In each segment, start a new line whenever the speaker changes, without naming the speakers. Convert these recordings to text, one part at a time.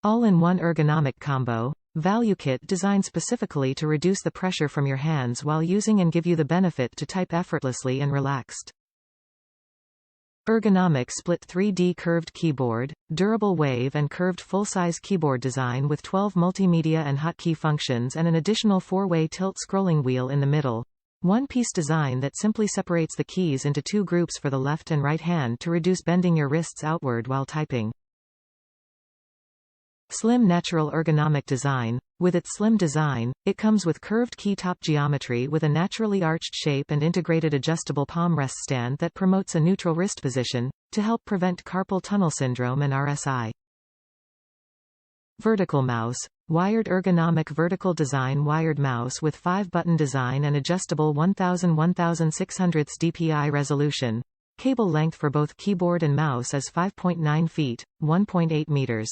All-in-one ergonomic combo. Value kit designed specifically to reduce the pressure from your hands while using and give you the benefit to type effortlessly and relaxed. ERGONOMIC SPLIT 3D curved keyboard, durable wave and curved full-size keyboard design with 12 multimedia and hotkey functions and an additional 4-way tilt scrolling wheel in the middle. One-piece design that simply separates the keys into two groups for the left and right hand to reduce bending your wrists outward while typing. Slim natural ergonomic design. With its slim design, it comes with curved key top geometry with a naturally arched shape and integrated adjustable palm rest stand that promotes a neutral wrist position, to help prevent carpal tunnel syndrome and RSI. Vertical mouse. Wired ergonomic vertical design wired mouse with 5-button design and adjustable 1000/1600 dpi resolution. Cable length for both keyboard and mouse is 5.9 feet, 1.8 meters.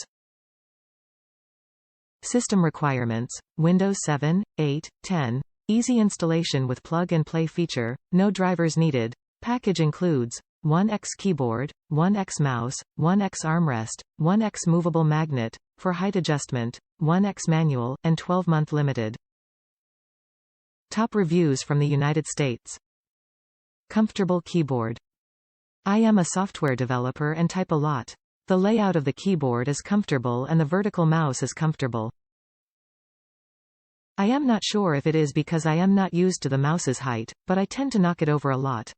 System requirements: Windows 7, 8, 10. Easy installation with plug-and-play feature, no drivers needed. Package includes 1x keyboard, 1x mouse, 1x armrest, 1x movable magnet, for height adjustment, 1x manual, and 12-month limited. Top reviews from the United States. Comfortable keyboard. I am a software developer and type a lot. The layout of the keyboard is comfortable and the vertical mouse is comfortable. I am not sure if it is because I am not used to the mouse's height, but I tend to knock it over a lot.